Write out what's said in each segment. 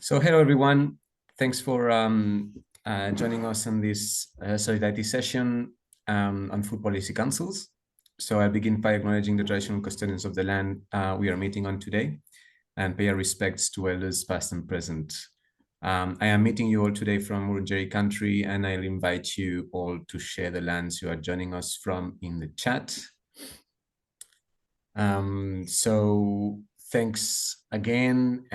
So hello everyone. Thanks for joining us on this solidarity session on food policy councils. So I'll begin by acknowledging the traditional custodians of the land we are meeting on today and pay our respects to elders past and present. I am meeting you all today from Wurundjeri country, and I'll invite you all to share the lands you are joining us from in the chat. So thanks again.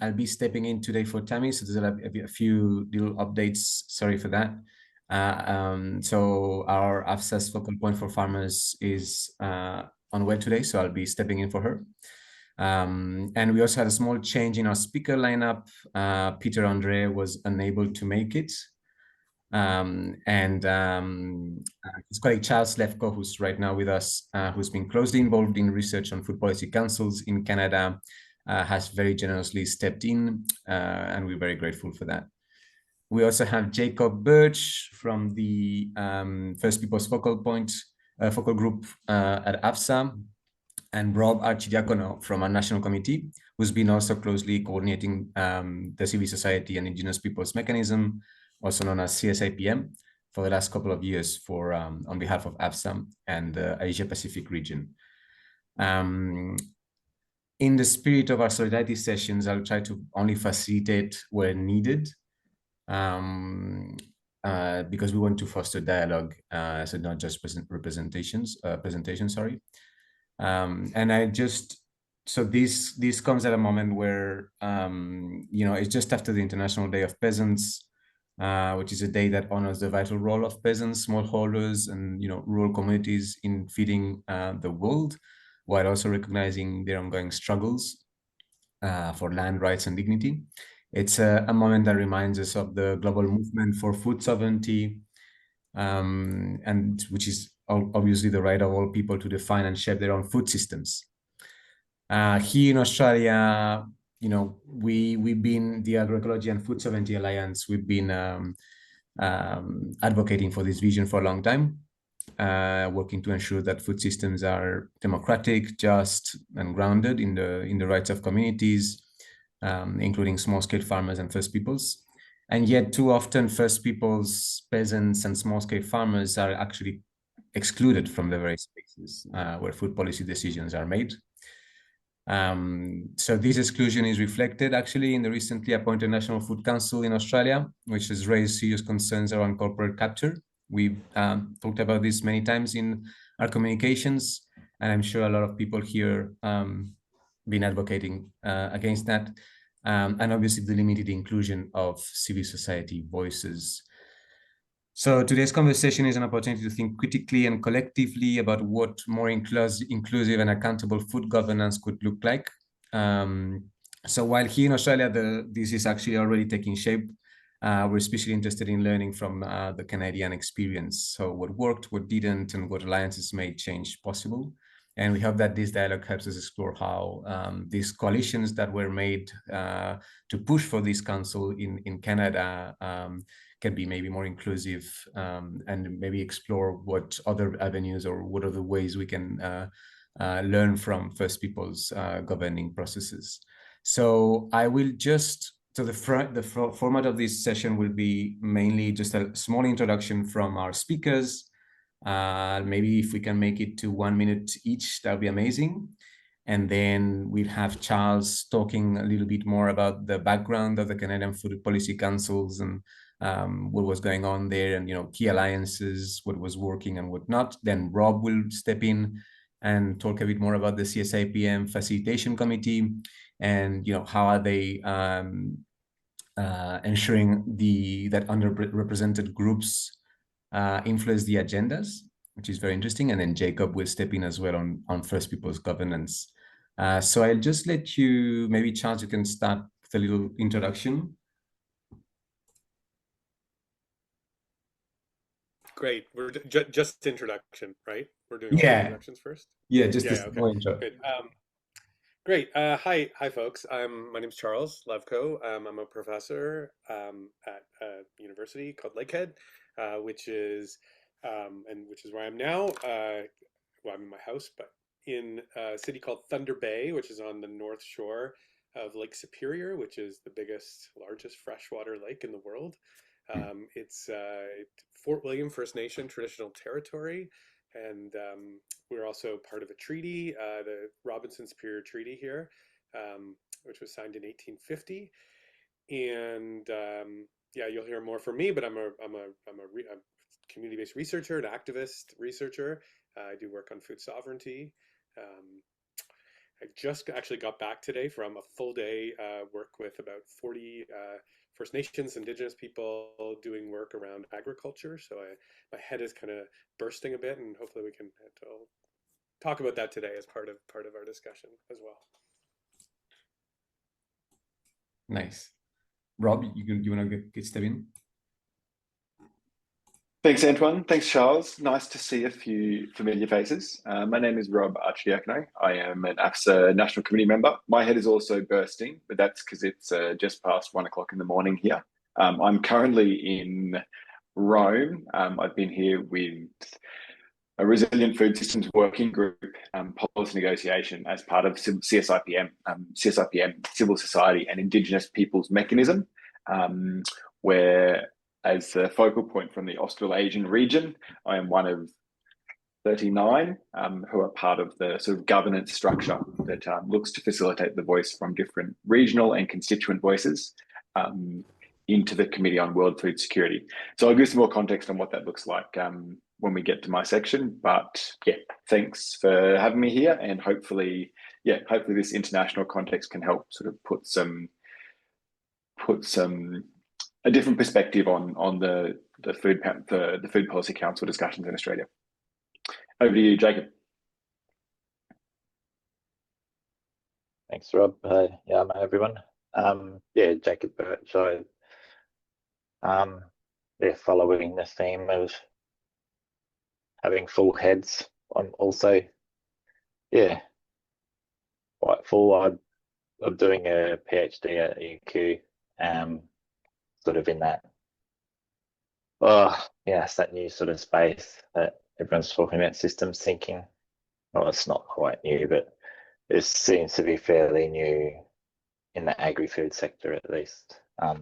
I'll be stepping in today for Tammy, so there's a few little updates. Sorry for that. So our AFSA's focal point for farmers is unwell today, so I'll be stepping in for her. And we also had a small change in our speaker lineup. Peter Andre was unable to make it. His colleague Charles Levkoe, who's right now with us, who's been closely involved in research on food policy councils in Canada, has very generously stepped in, and we're very grateful for that. We also have Jacob Birch from the First People's Focal Group at AFSA, and Rob Arcidiacono from our National Committee, who's been also closely coordinating the Civil Society and Indigenous Peoples Mechanism, also known as CSIPM, for the last couple of years for on behalf of AFSA and the Asia Pacific region. In the spirit of our solidarity sessions, I'll try to only facilitate where needed, because we want to foster dialogue, so not just presentations, sorry. So this comes at a moment where, it's just after the International Day of Peasants, which is a day that honors the vital role of peasants, smallholders, and rural communities in feeding the world, while also recognizing their ongoing struggles for land rights and dignity. It's a moment that reminds us of the global movement for food sovereignty, and which is obviously the right of all people to define and shape their own food systems. Here in Australia, we've been the Agroecology and Food Sovereignty Alliance. We've been advocating for this vision for a long time, working to ensure that food systems are democratic, just, and grounded in the rights of communities, including small-scale farmers and First Peoples. And yet, too often, First Peoples, peasants, and small-scale farmers are actually excluded from the very spaces where food policy decisions are made. So this exclusion is reflected actually in the recently appointed National Food Council in Australia, which has raised serious concerns around corporate capture. We've talked about this many times in our communications, and I'm sure a lot of people here been advocating against that. And obviously the limited inclusion of civil society voices. So today's conversation is an opportunity to think critically and collectively about what more inclusive and accountable food governance could look like. So while here in Australia, this is actually already taking shape, we're especially interested in learning from the Canadian experience. So what worked, what didn't, and what alliances made change possible. And we hope that this dialogue helps us explore how these coalitions that were made to push for this council in Canada can be maybe more inclusive, and maybe explore what other avenues or what other ways we can learn from First Peoples governing processes. So I will just, so the format of this session will be mainly just a small introduction from our speakers. Maybe if we can make it to 1 minute each, that would be amazing. And then we'll have Charles talking a little bit more about the background of the Canadian Food Policy Councils and what was going on there, and key alliances, what was working and what not. Then Rob will step in and talk a bit more about the CSIPM Facilitation Committee, and how are they ensuring that underrepresented groups influence the agendas, which is very interesting. And then Jacob will step in as well on First People's governance. So I'll just let you, maybe Charles, you can start with a little introduction. Great. We're just introduction, right? We're doing all the introductions first. Yeah, just a okay. small intro. Good. Great. Hi, folks. My name's Charles Levkoe. I'm a professor at a university called Lakehead, which is where I am now. Well, I'm in my house, but in a city called Thunder Bay, which is on the North Shore of Lake Superior, which is the largest freshwater lake in the world. It's Fort William First Nation traditional territory, and we're also part of a treaty, the Robinson-Superior Treaty here, which was signed in 1850. And yeah, you'll hear more from me, but I'm a community-based researcher, an activist researcher. I do work on food sovereignty. I just actually got back today from a full day work with about 40 First Nations, Indigenous people doing work around agriculture. So my head is kind of bursting a bit, and hopefully we can talk about that today as part of our discussion as well. Nice. Rob, you want to get step in? Thanks, Antoine. Thanks, Charles. Nice to see a few familiar faces. My name is Rob Arcidiacono. I am an AFSA National Committee member. My head is also bursting, but that's because it's just past 1 o'clock in the morning here. I'm currently in Rome. I've been here with a Resilient Food Systems Working Group policy negotiation as part of CSIPM, Civil Society and Indigenous Peoples Mechanism, where as the focal point from the Australasian region, I am one of 39 who are part of the sort of governance structure that looks to facilitate the voice from different regional and constituent voices into the Committee on World Food Security. So I'll give some more context on what that looks like when we get to my section. But yeah, thanks for having me here, and hopefully this international context can help sort of put a different perspective on the Food Policy Council discussions in Australia. Over to you, Jacob. Thanks, Rob. Yeah, everyone. Yeah, Jacob Birch. Following the theme of having full heads, I'm also quite full. I'm doing a PhD at UQ, sort of in that. It's that new sort of space that everyone's talking about, systems thinking. Well, it's not quite new, but it seems to be fairly new in the agri-food sector, at least. But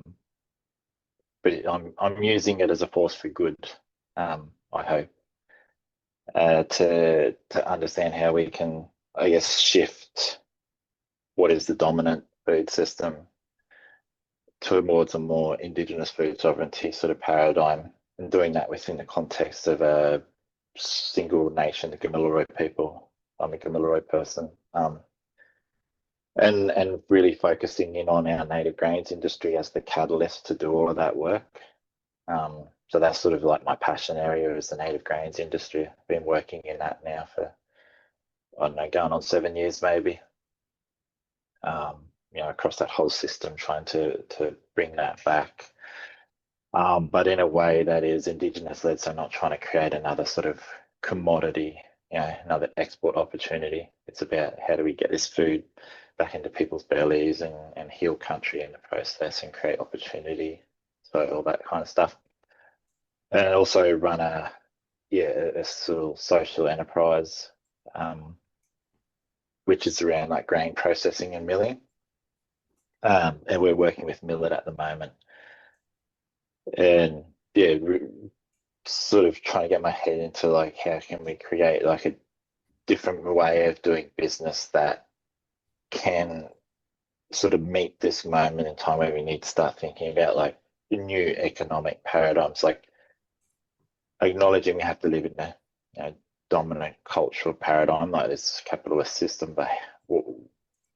I'm using it as a force for good, I hope, to understand how we can, I guess, shift what is the dominant food system towards a more Indigenous food sovereignty sort of paradigm, and doing that within the context of a single nation, the Gamilaroi people. I'm a Gamilaroi person, and really focusing in on our native grains industry as the catalyst to do all of that work. So that's sort of like my passion area, is the native grains industry. I've been working in that now for, I don't know, going on 7 years maybe. Across that whole system, trying to bring that back, but in a way that is Indigenous led, so not trying to create another sort of commodity, another export opportunity. It's about how do we get this food back into people's bellies and heal country in the process and create opportunity, so all that kind of stuff. And also run a sort of social enterprise, which is around like grain processing and milling. And we're working with millet at the moment, and sort of trying to get my head into like how can we create like a different way of doing business that can sort of meet this moment in time where we need to start thinking about like new economic paradigms, like acknowledging we have to live in a dominant cultural paradigm like this capitalist system, but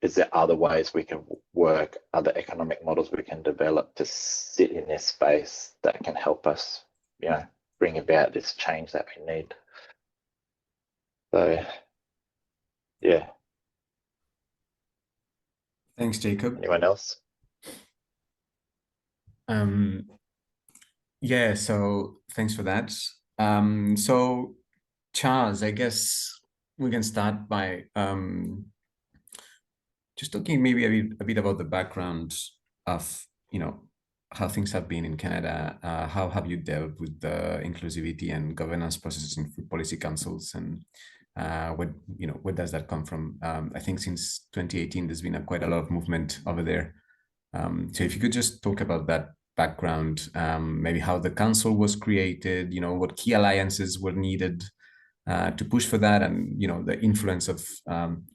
is there other ways we can work, other economic models we can develop to sit in this space that can help us, bring about this change that we need? So, yeah. Thanks, Jacob. Anyone else? Yeah, so thanks for that. So Charles, I guess we can start by just talking maybe a bit about the background of, how things have been in Canada. How have you dealt with the inclusivity and governance processes in food policy councils? And Where does that come from? I think since 2018, there's been quite a lot of movement over there. So if you could just talk about that background, maybe how the council was created, what key alliances were needed to push for that, and the influence of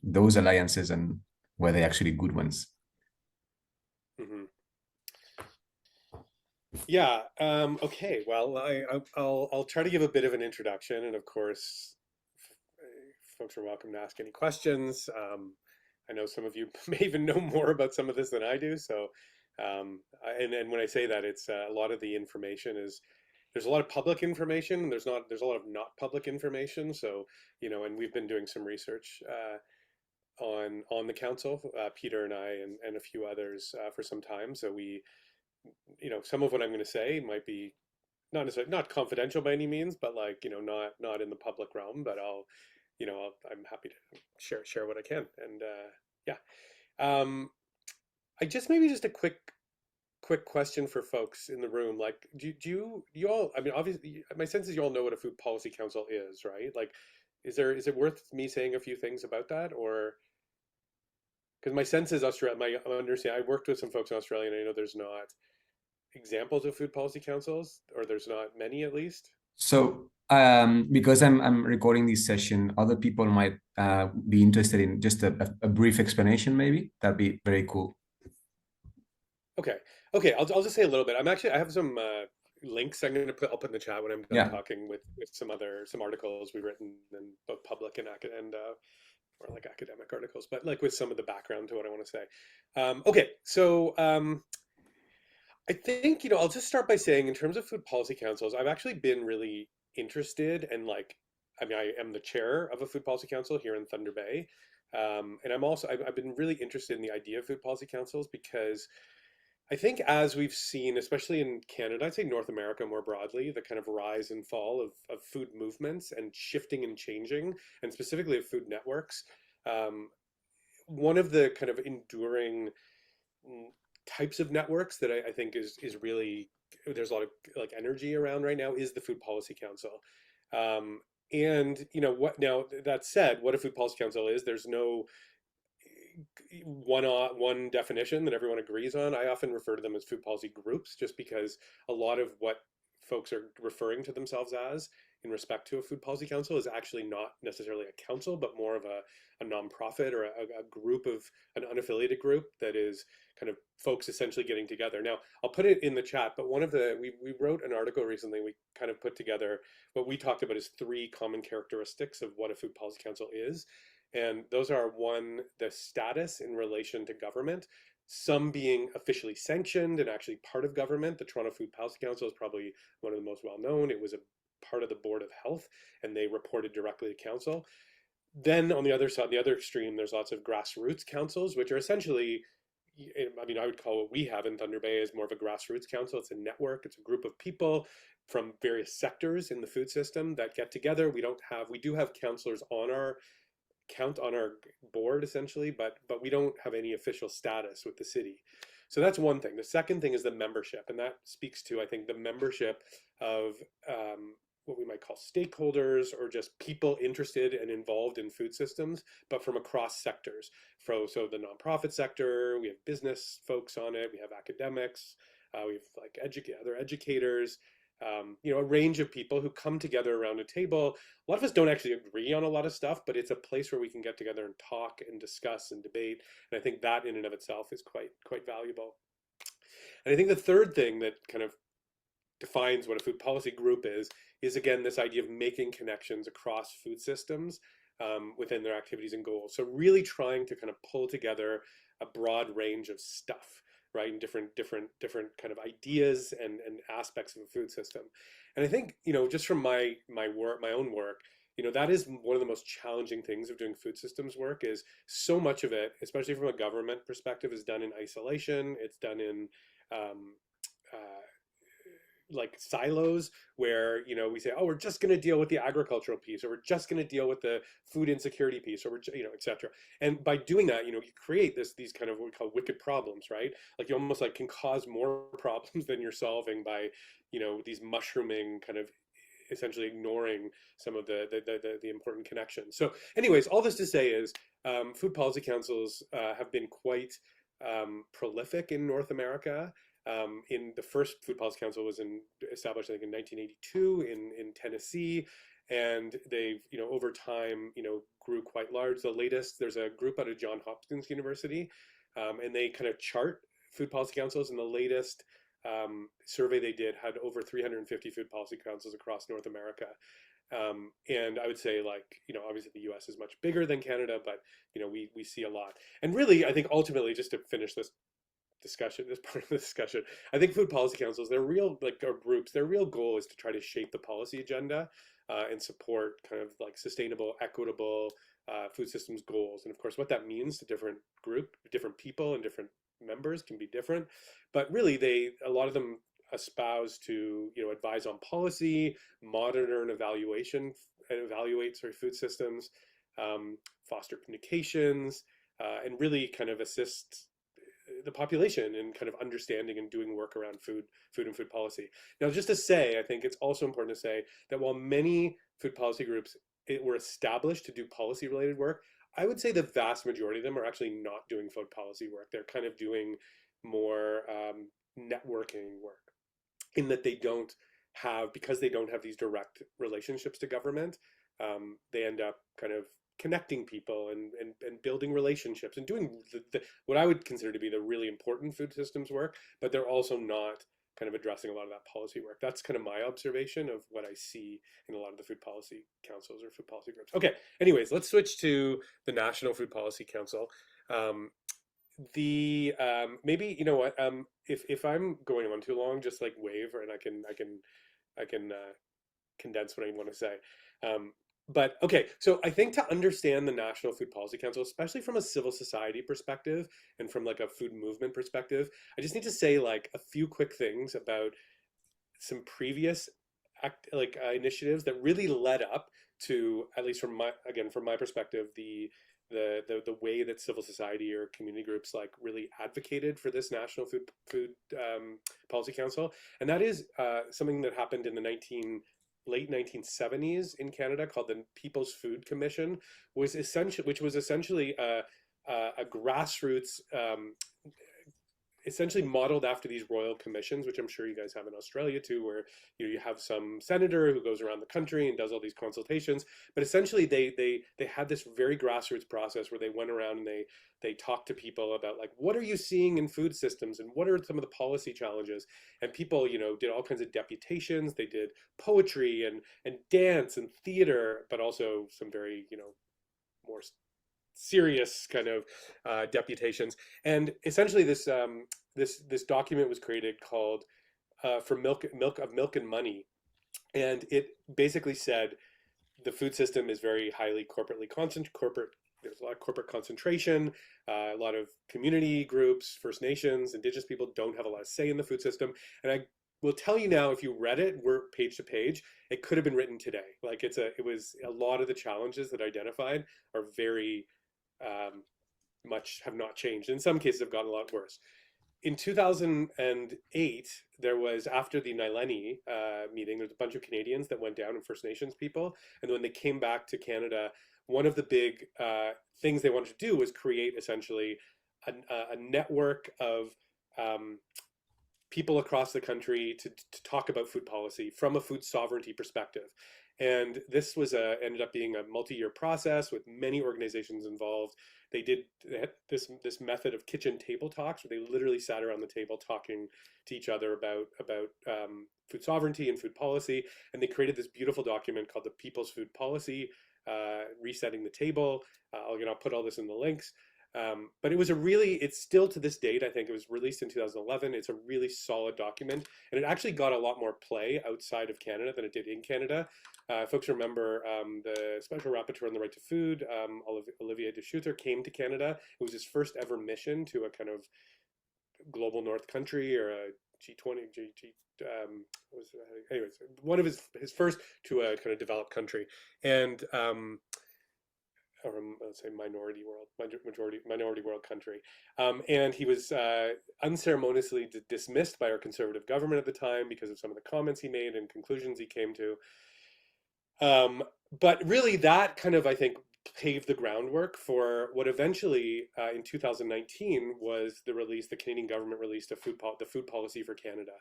those alliances and were they actually good ones? Mm-hmm. Yeah. Okay. Well, I'll try to give a bit of an introduction, and of course, folks are welcome to ask any questions. I know some of you may even know more about some of this than I do. So, and when I say that, it's a lot of the information is there's a lot of public information, and there's a lot of not public information. So, and we've been doing some research on the council, Peter and I, and a few others for some time. So some of what I'm going to say might be not necessarily not confidential by any means, but not in the public realm. But I'm happy to share what I can. And yeah, I just maybe just a quick question for folks in the room. Like, do you all? I mean, obviously, my sense is you all know what a food policy council is, right? Like, is it worth me saying a few things about that, or because my sense is Australia, my understanding, I worked with some folks in Australia, and I know there's not examples of food policy councils, or there's not many at least. So because I'm recording this session, other people might be interested in just a brief explanation, maybe. That'd be very cool. Okay. I'll just say a little bit. I have some links I'll put in the chat when I'm done talking with some articles we've written in both public and or like academic articles, but like with some of the background to what I want to say. Okay. So I think, I'll just start by saying in terms of food policy councils, I've actually been really interested and I am the chair of a food policy council here in Thunder Bay. And I've been really interested in the idea of food policy councils because I think as we've seen, especially in Canada, I'd say North America more broadly, the kind of rise and fall of food movements and shifting and changing, and specifically of food networks. One of the kind of enduring types of networks that I think is really, there's a lot of like energy around right now is the Food Policy Council. And what now, that said, what a Food Policy Council is, there's no one definition that everyone agrees on. I often refer to them as food policy groups, just because a lot of what folks are referring to themselves as in respect to a food policy council is actually not necessarily a council, but more of a nonprofit or a group of an unaffiliated group that is kind of folks essentially getting together. Now, I'll put it in the chat, but we wrote an article recently. We kind of put together what we talked about as 3 common characteristics of what a food policy council is. And those are, 1, the status in relation to government, some being officially sanctioned and actually part of government. The Toronto Food Policy Council is probably one of the most well-known. It was a part of the Board of Health, and they reported directly to council. Then on the other side, the other extreme, there's lots of grassroots councils, which are essentially, I would call what we have in Thunder Bay as more of a grassroots council. It's a network. It's a group of people from various sectors in the food system that get together. We do have councillors on our board essentially, but we don't have any official status with the city. So that's one thing. The second thing is the membership, and that speaks to, I think, the membership of what we might call stakeholders, or just people interested and involved in food systems, but from across sectors. So the nonprofit sector, we have business folks on it, we have academics, we have like other educators, a range of people who come together around a table. A lot of us don't actually agree on a lot of stuff, but it's a place where we can get together and talk and discuss and debate. And I think that in and of itself is quite valuable. And I think the third thing that kind of defines what a food policy group is again, this idea of making connections across food systems within their activities and goals. So really trying to kind of pull together a broad range of stuff, right, and different kind of ideas and aspects of a food system. And I think, just from my own work, that is one of the most challenging things of doing food systems work, is so much of it, especially from a government perspective, is done in isolation. It's done in like silos where we say, oh, we're just going to deal with the agricultural piece, or we're just going to deal with the food insecurity piece, or etc. And by doing that, you create these kind of what we call wicked problems, right? Like you almost like can cause more problems than you're solving by these mushrooming kind of essentially ignoring some of the important connections. So anyways, all this to say is food policy councils have been quite prolific in North America. In the first Food Policy Council was established, I think, in 1982 in Tennessee, and they've, over time, grew quite large. The latest, there's a group out of Johns Hopkins University, and they kind of chart food policy councils. And the latest survey they did had over 350 food policy councils across North America. And I would say, obviously the US is much bigger than Canada, but we see a lot. And really, I think ultimately, just to finish this part of the discussion, I think food policy councils, they're real, or groups, their real goal is to try to shape the policy agenda and support kind of sustainable, equitable food systems goals. And of course, what that means to different people and different members can be different, but really a lot of them espouse to advise on policy, monitor and evaluate food systems, foster communications, and really kind of assist the population in kind of understanding and doing work around food and food policy. Now, just to say, I think it's also important to say that while many food policy groups were established to do policy related work, I would say the vast majority of them are actually not doing food policy work. They're kind of doing more networking work, in that because they don't have these direct relationships to government, they end up kind of connecting people and building relationships and doing what I would consider to be the really important food systems work, but they're also not kind of addressing a lot of that policy work. That's kind of my observation of what I see in a lot of the food policy councils or food policy groups. Okay, anyways, let's switch to the National Food Policy Council. Maybe, if I'm going on too long, just wave, and I can condense what I want to say. But okay, so I think to understand the National Food Policy Council, especially from a civil society perspective and from a food movement perspective, I just need to say a few quick things about some previous initiatives that really led up to, at least from my perspective, the way that civil society or community groups really advocated for this National Food Policy Council. And that is something that happened in the late 1970s in Canada, called the People's Food Commission, which was essentially a grassroots, essentially modeled after these royal commissions, which I'm sure you guys have in Australia too, where you have some senator who goes around the country and does all these consultations. But essentially they had this very grassroots process where they went around and they talked to people about what are you seeing in food systems and what are some of the policy challenges. And people did all kinds of deputations. They did poetry and dance and theater, but also some very more serious kind of deputations. And essentially this document was created called for milk and money, and it basically said the food system is very highly corporately concentrated. There's a lot of corporate concentration. A lot of community groups, First Nations, Indigenous people don't have a lot of say in the food system. And I will tell you now, if you read it word page to page, it could have been written today. It was a lot of the challenges that I identified are very much have not changed. In some cases have gotten a lot worse. In 2008, there was, after the Naileni meeting, there's a bunch of Canadians that went down and First Nations people. And when they came back to Canada, one of the big things they wanted to do was create essentially a network of people across the country to talk about food policy from a food sovereignty perspective. And this was ended up being a multi-year process with many organizations involved. They had this method of kitchen table talks, where they literally sat around the table talking to each other about food sovereignty and food policy. And they created this beautiful document called the People's Food Policy, Resetting the Table. I'll put all this in the links. But it's still to this date, I think it was released in 2011. It's a really solid document, and it actually got a lot more play outside of Canada than it did in Canada. Folks remember the Special Rapporteur on the Right to Food, Olivier de Schutter, came to Canada. It was his first ever mission to a kind of global North country, or a G20, anyways, one of his first to a kind of developed country. And or let's say minority world country. And he was unceremoniously dismissed by our conservative government at the time because of some of the comments he made and conclusions he came to. But really that kind of, I think, paved the groundwork for what eventually in 2019 was the Canadian government released the Food Policy for Canada.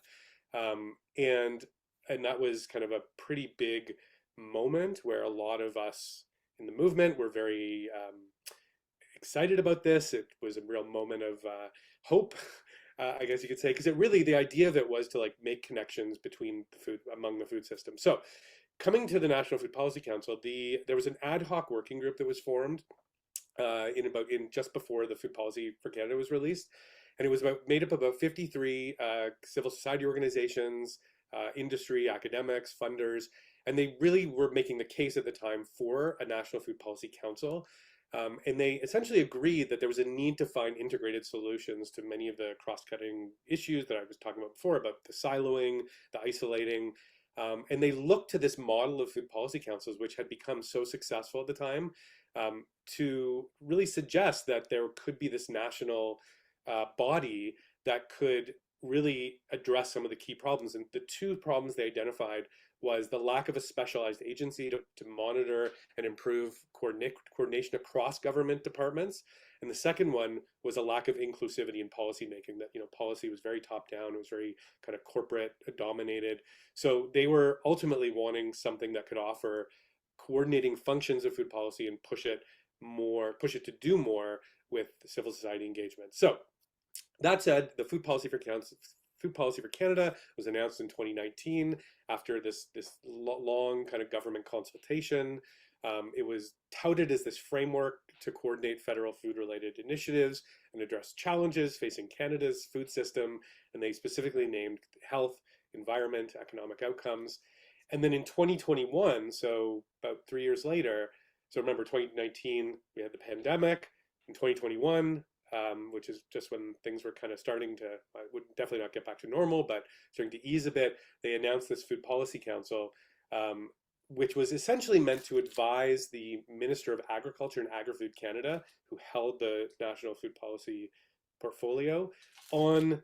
And that was kind of a pretty big moment where a lot of us in the movement were very excited about this. It was a real moment of hope, I guess you could say, because the idea of it was to like make connections between among the food system. So coming to the National Food Policy Council, there was an ad hoc working group that was formed in just before the Food Policy for Canada was released, and it was made up of about 53 civil society organizations, industry, academics, funders, and they really were making the case at the time for a National Food Policy Council. And they essentially agreed that there was a need to find integrated solutions to many of the cross-cutting issues that I was talking about before, about the siloing, the isolating. And they looked to this model of food policy councils, which had become so successful at the time, to really suggest that there could be this national body that could really address some of the key problems. And the two problems they identified was the lack of a specialized agency to monitor and improve coordination across government departments. And the second one was a lack of inclusivity in policy making, that, policy was very top down, it was very kind of corporate dominated. So they were ultimately wanting something that could offer coordinating functions of food policy and push it to do more with civil society engagement. So that said, the Food Policy for Canada was announced in 2019 after this long kind of government consultation. It was touted as this framework to coordinate federal food-related initiatives and address challenges facing Canada's food system, and they specifically named health, environment, economic outcomes. And then in 2021, so about 3 years later, so remember 2019, we had the pandemic. In 2021, which is just when things were kind of starting to, I would definitely not get back to normal, but starting to ease a bit, they announced this Food Policy Council, which was essentially meant to advise the Minister of Agriculture and Agri-Food Canada, who held the National Food Policy portfolio, on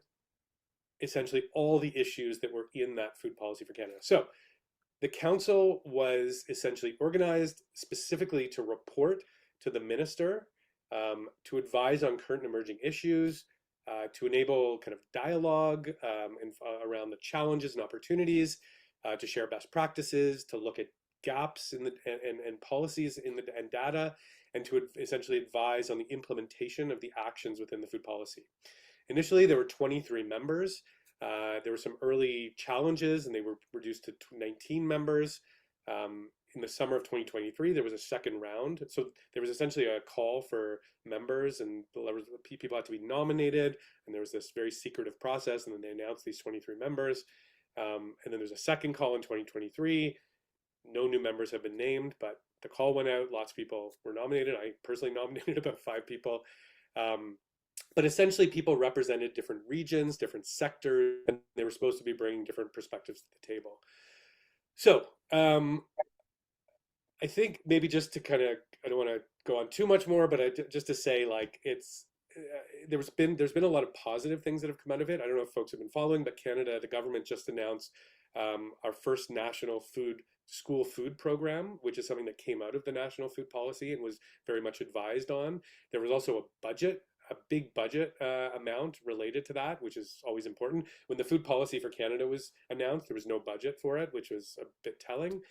essentially all the issues that were in that Food Policy for Canada. So the council was essentially organized specifically to report to the minister, to advise on current and emerging issues, to enable kind of dialogue around the challenges and opportunities, to share best practices, to look at gaps in and policies and data, and to essentially advise on the implementation of the actions within the food policy. Initially, there were 23 members. There were some early challenges, and they were reduced to 19 members. In the summer of 2023, there was a second round. So there was essentially a call for members, and people had to be nominated, and there was this very secretive process, and then they announced these 23 members. And then there's a second call in 2023. No new members have been named, but the call went out. Lots of people were nominated. I personally nominated about 5 people. But essentially, people represented different regions, different sectors, and they were supposed to be bringing different perspectives to the table. So I think maybe just to kind of, I don't want to go on too much more, but just to say, like, there's been a lot of positive things that have come out of it. I don't know if folks have been following, but Canada, the government just announced our first national school food program, which is something that came out of the National Food Policy and was very much advised on. There was also a big budget amount related to that, which is always important. When the Food Policy for Canada was announced, there was no budget for it, which was a bit telling.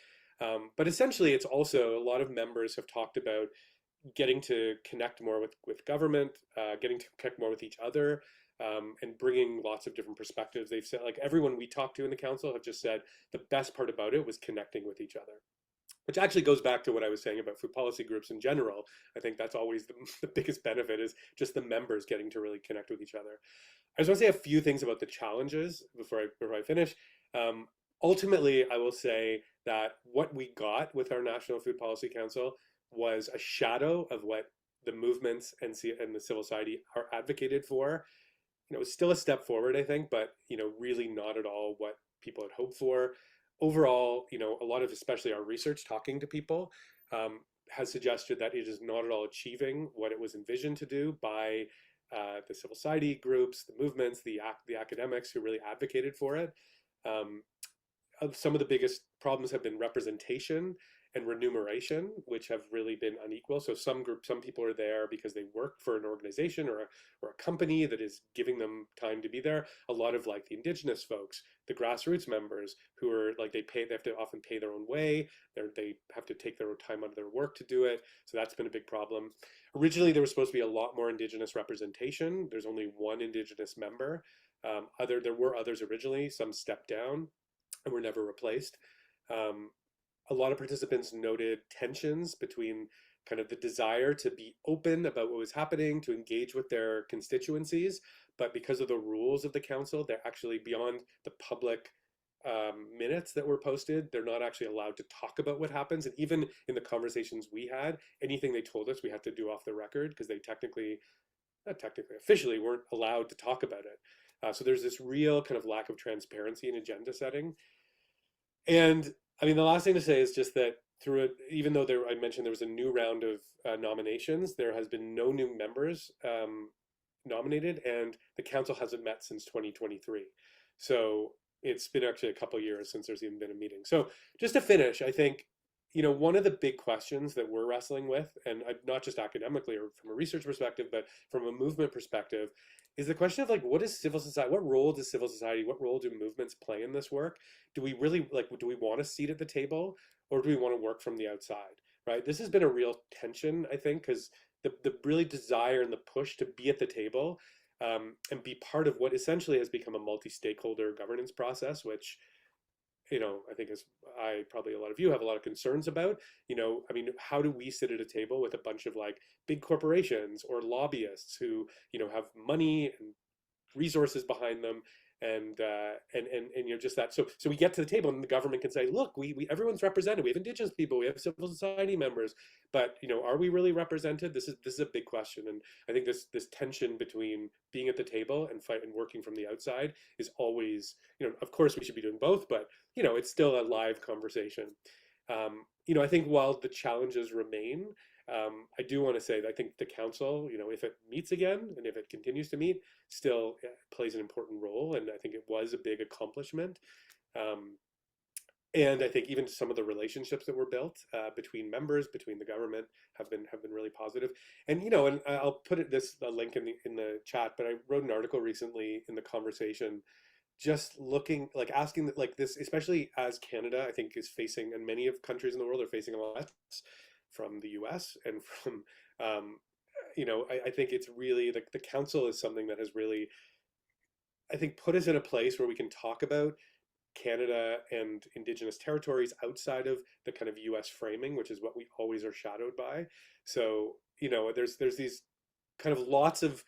But essentially, it's also, a lot of members have talked about getting to connect more with government, getting to connect more with each other, and bringing lots of different perspectives. They've said, like, everyone we talked to in the council have just said the best part about it was connecting with each other, which actually goes back to what I was saying about food policy groups in general. I think that's always the biggest benefit, is just the members getting to really connect with each other. I just want to say a few things about the challenges before I finish. Ultimately, I will say that what we got with our National Food Policy Council was a shadow of what the movements and the civil society are advocated for. It's still a step forward, I think, but really not at all what people had hoped for. Overall, a lot of, especially our research talking to people, has suggested that it is not at all achieving what it was envisioned to do by the civil society groups, the movements, the academics who really advocated for it. some of the biggest problems have been representation and remuneration, which have really been unequal. So some people are there because they work for an organization or a company that is giving them time to be there. A lot of like the indigenous folks, the grassroots members who are like, they have to often pay their own way. They have to take their own time out of their work to do it. So that's been a big problem. Originally, there was supposed to be a lot more indigenous representation. There's only one indigenous member. There were others originally, some stepped down and were never replaced. A lot of participants noted tensions between kind of the desire to be open about what was happening, to engage with their constituencies, but because of the rules of the council, they're actually beyond the public minutes that were posted. They're not actually allowed to talk about what happens. And even in the conversations we had, anything they told us, we had to do off the record because they officially weren't allowed to talk about it. So there's this real kind of lack of transparency in agenda setting. And I mean, the last thing to say is just that through it, even though I mentioned there was a new round of nominations, there has been no new members nominated, and the council hasn't met since 2023. So it's been actually a couple of years since there's even been a meeting. So just to finish, I think, one of the big questions that we're wrestling with, and not just academically or from a research perspective, but from a movement perspective, is the question of like, what is civil society? What role does civil society, what role do movements play in this work? Do we really do we want a seat at the table, or do we want to work from the outside, right? This has been a real tension, I think, because the really desire and the push to be at the table and be part of what essentially has become a multi-stakeholder governance process, which, I think as probably a lot of you have a lot of concerns about, I mean, how do we sit at a table with a bunch of like big corporations or lobbyists who, have money and resources behind them, and just that. So we get to the table and the government can say, look, we everyone's represented. We have indigenous people, we have civil society members, but are we really represented? This is a big question, and I think this tension between being at the table and working from the outside is always, of course we should be doing both, but it's still a live conversation. I think while the challenges remain, I do want to say that I think the council, if it meets again and if it continues to meet, still plays an important role, and I think it was a big accomplishment. And I think even some of the relationships that were built between members, between the government, have been really positive. And and I'll put a link in the chat, but I wrote an article recently in the conversation, just asking this, especially as Canada, I think, is facing, and many of countries in the world are facing a lot from the US and from, I think it's really, the council is something that has really, I think, put us in a place where we can talk about Canada and Indigenous territories outside of the kind of US framing, which is what we always are shadowed by. So, there's these kind of lots of,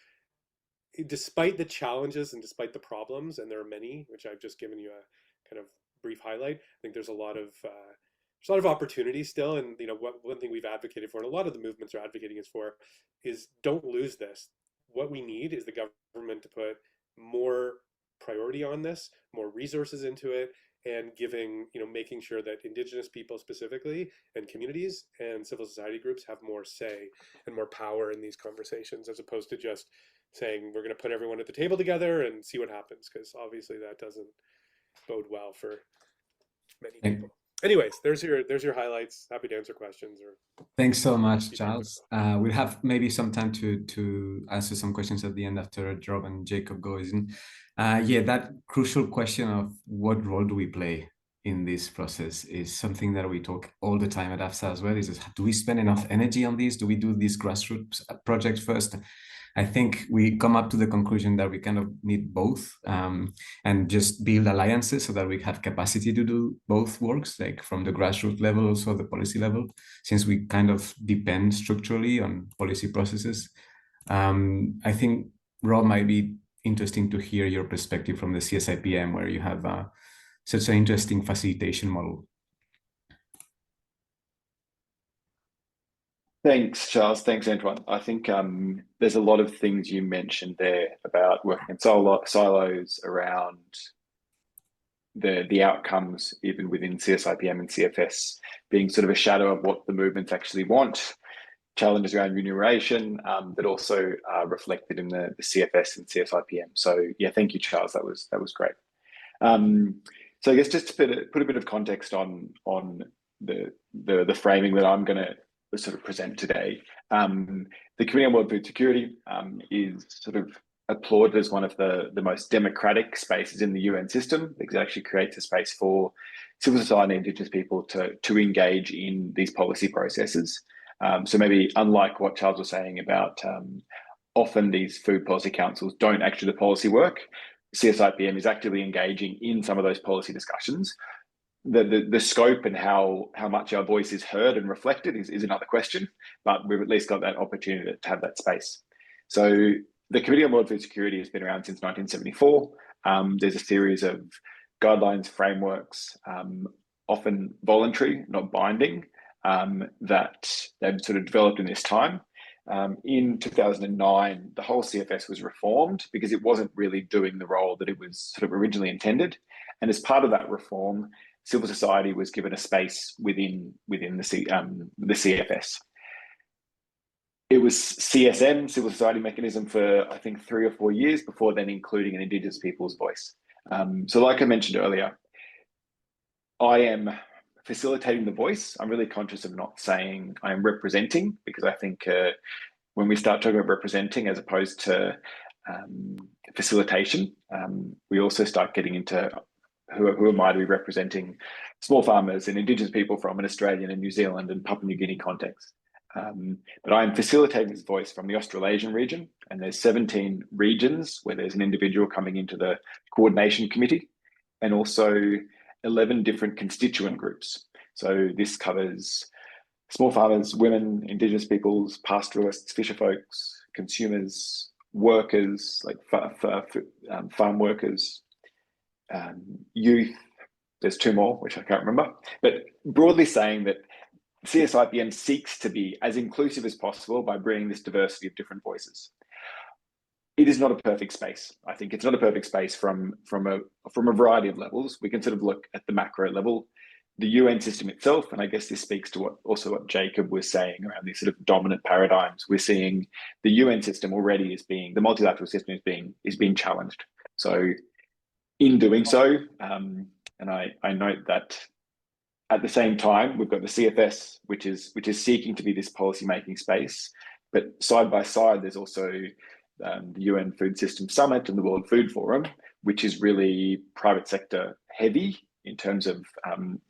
despite the challenges and despite the problems, and there are many, which I've just given you a kind of brief highlight, I think there's a lot of opportunity still. And one thing we've advocated for, and a lot of the movements are advocating is don't lose this. What we need is the government to put more priority on this, more resources into it, and making sure that Indigenous people specifically, and communities and civil society groups have more say and more power in these conversations, as opposed to just saying we're going to put everyone at the table together and see what happens, because obviously that doesn't bode well for many people. Anyways, there's your highlights. Happy to answer questions. Thanks so much, Charles. We'll have maybe some time to answer some questions at the end after Rob and Jacob goes in. That crucial question of what role do we play in this process is something that we talk all the time at AFSA as well. Do we spend enough energy on this? Do we do these grassroots projects first? I think we come up to the conclusion that we kind of need both, and just build alliances so that we have capacity to do both works, like from the grassroots level, also the policy level, since we kind of depend structurally on policy processes. I think, Rob, might be interesting to hear your perspective from the CSIPM, where you have such an interesting facilitation model. Thanks, Charles. Thanks, Antoine. I think there's a lot of things you mentioned there about working in silos around the outcomes, even within CSIPM and CFS, being sort of a shadow of what the movements actually want, challenges around remuneration, but also reflected in the CFS and CSIPM. So yeah, thank you, Charles. That was great. So I guess just to put a bit of context on the framing that I'm going to sort of present today. The Committee on World Food Security is sort of applauded as one of the most democratic spaces in the UN system, because it actually creates a space for civil society and Indigenous people to engage in these policy processes. So maybe unlike what Charles was saying about often these food policy councils don't actually do the policy work, CSIPM is actively engaging in some of those policy discussions. The scope and how much our voice is heard and reflected is another question, but we've at least got that opportunity to have that space. So the Committee on World Food Security has been around since 1974. There's a series of guidelines, frameworks, often voluntary, not binding, that they've sort of developed in this time. In 2009, the whole CFS was reformed because it wasn't really doing the role that it was sort of originally intended. And as part of that reform, civil society was given a space within the CFS. It was CSM, Civil Society Mechanism, for I think 3 or 4 years before then including an Indigenous people's voice. So like I mentioned earlier, I am facilitating the voice. I'm really conscious of not saying I am representing, because I think when we start talking about representing as opposed to facilitation, we also start getting into who am I to be representing small farmers and Indigenous people from an Australian and New Zealand and Papua New Guinea context. But I'm facilitating this voice from the Australasian region, and there's 17 regions where there's an individual coming into the coordination committee, and also 11 different constituent groups. So this covers small farmers, women, Indigenous peoples, pastoralists, fisher folks, consumers, workers, like farm workers, youth. There's 2 more, which I can't remember. But broadly saying that CSIPM seeks to be as inclusive as possible by bringing this diversity of different voices. It is not a perfect space. I think it's not a perfect space from a variety of levels. We can sort of look at the macro level, the UN system itself, and I guess this speaks to what Jacob was saying around these sort of dominant paradigms. We're seeing the UN system already the multilateral system is being challenged. So in doing so, and I note that at the same time, we've got the CFS, which is seeking to be this policy-making space, but side by side, there's also the UN Food System Summit and the World Food Forum, which is really private sector heavy in terms of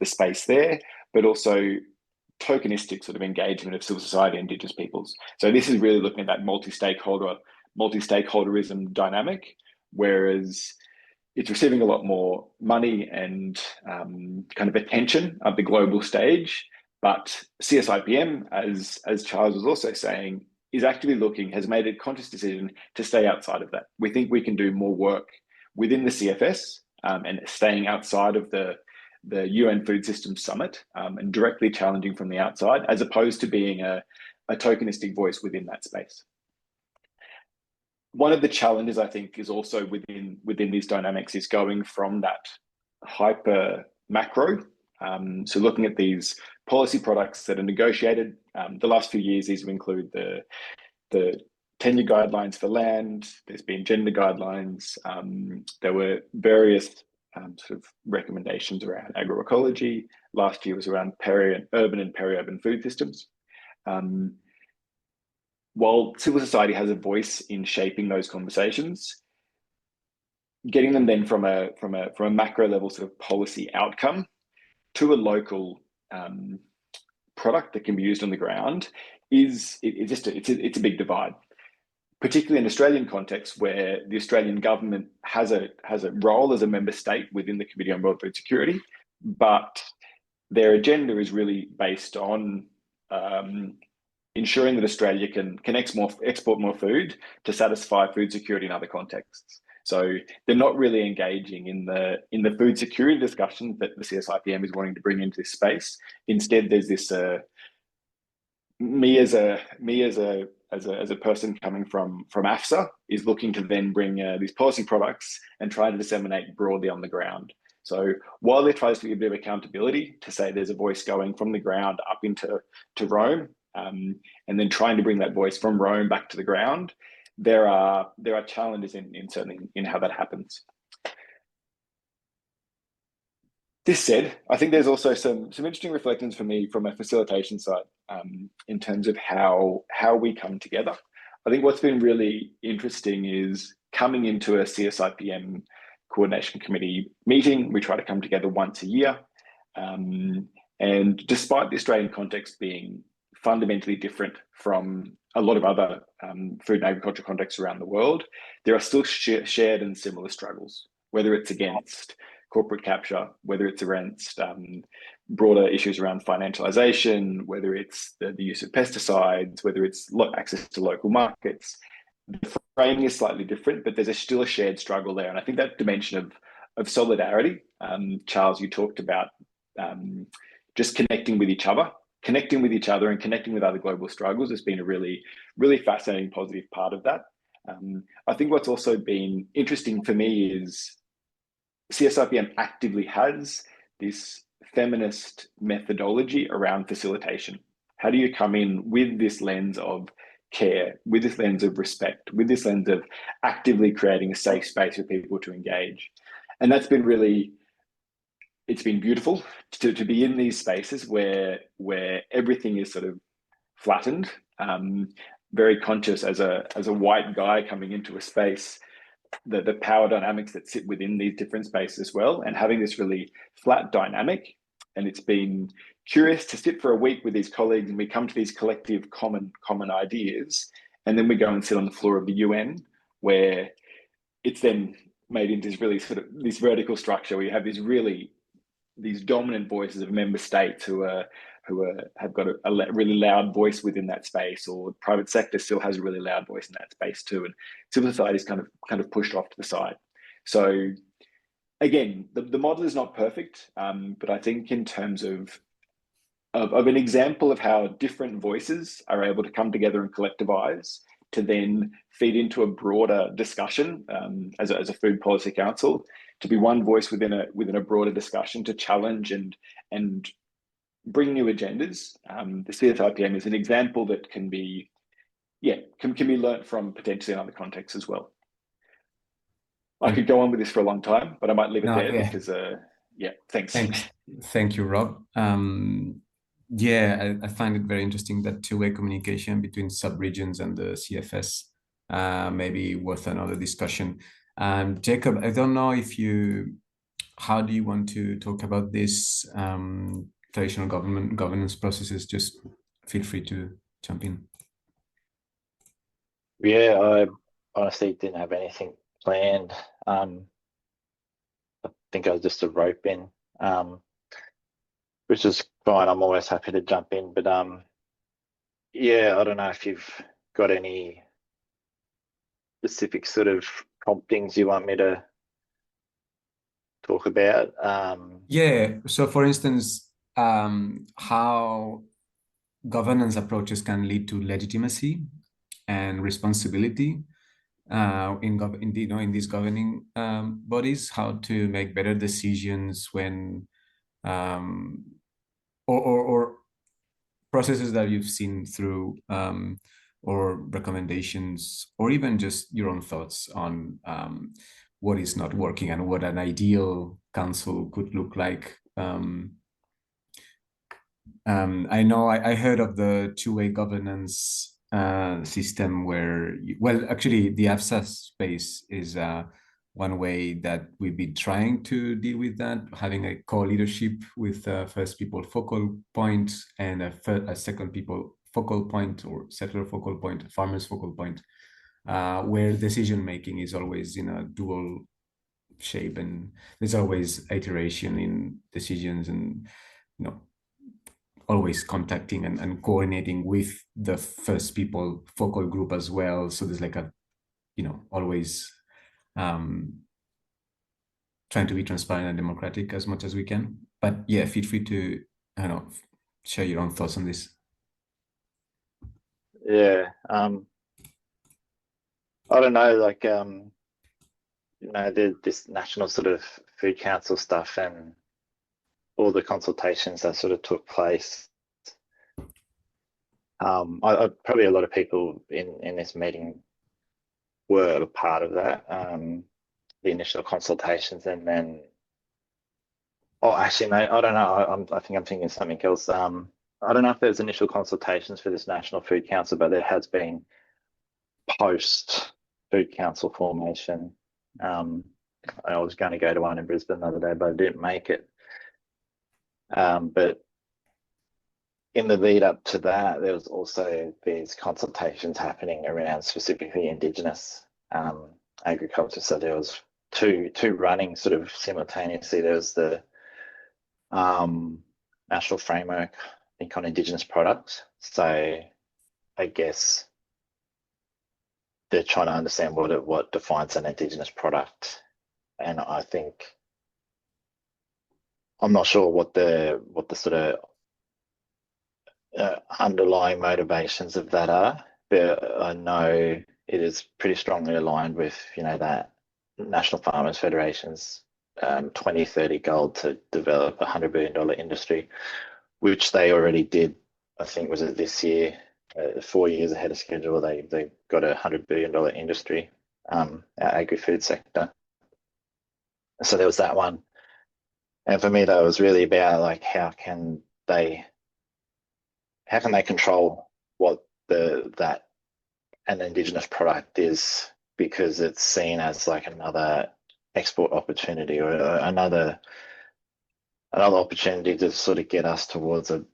the space there, but also tokenistic sort of engagement of civil society and Indigenous peoples. So this is really looking at that multi-stakeholderism dynamic, whereas it's receiving a lot more money and kind of attention at the global stage. But CSIPM, as Charles was also saying, is actively has made a conscious decision to stay outside of that. We think we can do more work within the CFS and staying outside of the UN Food System Summit and directly challenging from the outside, as opposed to being a tokenistic voice within that space. One of the challenges, I think, is also within these dynamics is going from that hyper macro. So looking at these policy products that are negotiated, the last few years, these have included the tenure guidelines for land. There's been gender guidelines. There were various sort of recommendations around agroecology. Last year was around urban and peri-urban food systems. While civil society has a voice in shaping those conversations, getting them then from a macro level sort of policy outcome to a local product that can be used on the ground it's a big divide, particularly in Australian context, where the Australian government has a role as a member state within the Committee on World Food Security, but their agenda is really based on ensuring that Australia can export more food to satisfy food security in other contexts. So they're not really engaging in the food security discussions that the CSIPM is wanting to bring into this space. Instead, there's this me as a person coming from AFSA is looking to then bring these policy products and try to disseminate broadly on the ground. So while there tries to be a bit of accountability to say there's a voice going from the ground up into Rome, and then trying to bring that voice from Rome back to the ground, there are challenges in certainly in how that happens. This said, I think there's also some interesting reflections for me from a facilitation side, in terms of how we come together. I think what's been really interesting is coming into a CSIPM Coordination Committee meeting. We try to come together once a year. And despite the Australian context being fundamentally different from a lot of other food and agriculture contexts around the world, there are still shared and similar struggles, whether it's against corporate capture, whether it's against broader issues around financialization, whether it's the use of pesticides, whether it's access to local markets. The framing is slightly different, but there's still a shared struggle there. And I think that dimension of solidarity, Charles, you talked about just connecting with each other and connecting with other global struggles has been a really, really fascinating, positive part of that. I think what's also been interesting for me is CSIPM actively has this feminist methodology around facilitation. How do you come in with this lens of care, with this lens of respect, with this lens of actively creating a safe space for people to engage? And that's been really, it's been beautiful to be in these spaces where everything is sort of flattened. Very conscious as a white guy coming into a space, the power dynamics that sit within these different spaces as well, and having this really flat dynamic. And it's been curious to sit for a week with these colleagues and we come to these collective common ideas, and then we go and sit on the floor of the UN, where it's then made into this really sort of this vertical structure where you have these dominant voices of member states who have got a really loud voice within that space, or the private sector still has a really loud voice in that space too, and civil society is kind of pushed off to the side. So again, the model is not perfect, but I think in terms of an example of how different voices are able to come together and collectivize to then feed into a broader discussion as a food policy council, to be one voice within a broader discussion to challenge and bring new agendas. The CSIPM is an example that can be learnt from potentially in other contexts as well. I could go on with this for a long time, but I might leave it because thanks. Thank you, Rob. I find it very interesting that two-way communication between sub-regions and the CFS may be worth another discussion. Jacob, I don't know how do you want to talk about this traditional governance processes? Just feel free to jump in. Yeah, I honestly didn't have anything planned. I think I was just a rope in, which is fine. I'm always happy to jump in, but I don't know if you've got any specific sort of promptings you want me to talk about. So for instance, how governance approaches can lead to legitimacy and responsibility in these governing bodies, how to make better decisions when or processes that you've seen through or recommendations, or even just your own thoughts on what is not working and what an ideal council could look like. I know I heard of the two-way governance system where, actually the AFSA space is one way that we've been trying to deal with that, having a co-leadership with first people focal point and a second people focal point, or settler focal point, farmers focal point, where decision-making is always in a dual shape, and there's always iteration in decisions, and always contacting and coordinating with the first people focal group as well. So there's like always trying to be transparent and democratic as much as we can. But feel free to share your own thoughts on this. I don't know, this national sort of food council stuff and all the consultations that sort of took place. Probably a lot of people in this meeting were a part of that, the initial consultations, and then Oh, actually, no, I don't know. I think I'm thinking of something else. I don't know if there's initial consultations for this National Food Council, but there has been post Food Council formation. I was going to go to one in Brisbane the other day, but I didn't make it. But in the lead up to that, there was also these consultations happening around specifically Indigenous agriculture. So there was two running sort of simultaneously. There was the national framework, I think, on Indigenous products. So I guess they're trying to understand what defines an Indigenous product, and I think I'm not sure what the sort of underlying motivations of that are, but I know it is pretty strongly aligned with, you know, that National Farmers Federation's 2030 goal to develop a $100 billion industry, which they already did. I think was it this year, 4 years ahead of schedule. They got a $100 billion industry, our agri-food sector. So there was that one, and for me that was really about like how can they control what that an Indigenous product is, because it's seen as like another export opportunity or another opportunity to sort of get us towards a,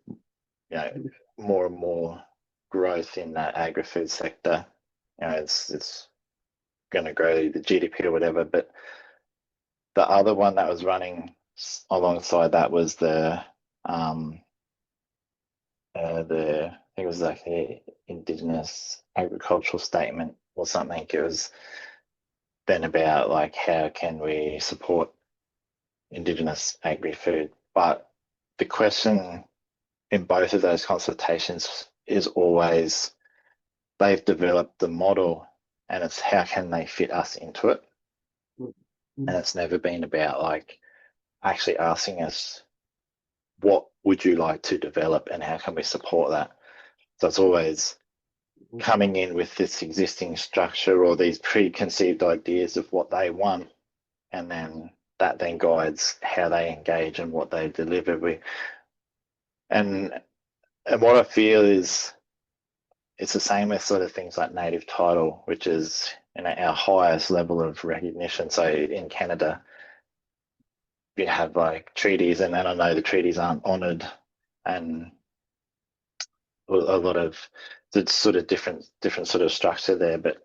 you know, more and more growth in that agri-food sector. You know, it's going to grow the GDP or whatever. But the other one that was running alongside that was the I think it was like the Indigenous Agricultural Statement or something. It was then about like how can we support Indigenous agri-food. But the question in both of those consultations is always they've developed the model and it's how can they fit us into it. And it's never been about like actually asking us what would you like to develop and how can we support that. So it's always coming in with this existing structure or these preconceived ideas of what they want, and then that then guides how they engage and what they deliver. And what I feel is it's the same with sort of things like native title, which is, you know, our highest level of recognition. So in Canada, you have like treaties, and then I know the treaties aren't honoured, and a lot of the sort of different sort of structure there. But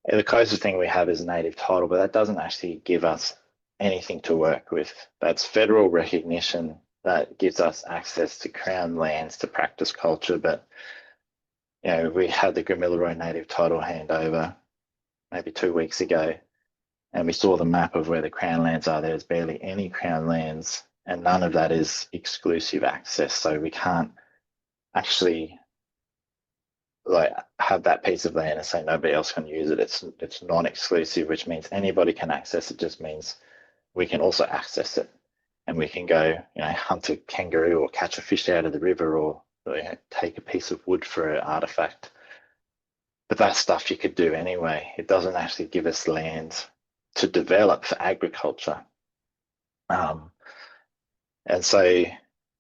the closest thing we have is native title, but that doesn't actually give us anything to work with. That's federal recognition that gives us access to Crown lands to practice culture. But, you know, we had the Gamilaroi native title handover maybe 2 weeks ago, and we saw the map of where the Crown lands are. There's barely any Crown lands, and none of that is exclusive access. So we can't actually like have that piece of land and say nobody else can use it. It's non-exclusive, which means anybody can access it. Just means we can also access it, and we can go, you know, hunt a kangaroo or catch a fish out of the river, or, you know, take a piece of wood for an artifact. But that stuff you could do anyway. It doesn't actually give us land to develop for agriculture. And so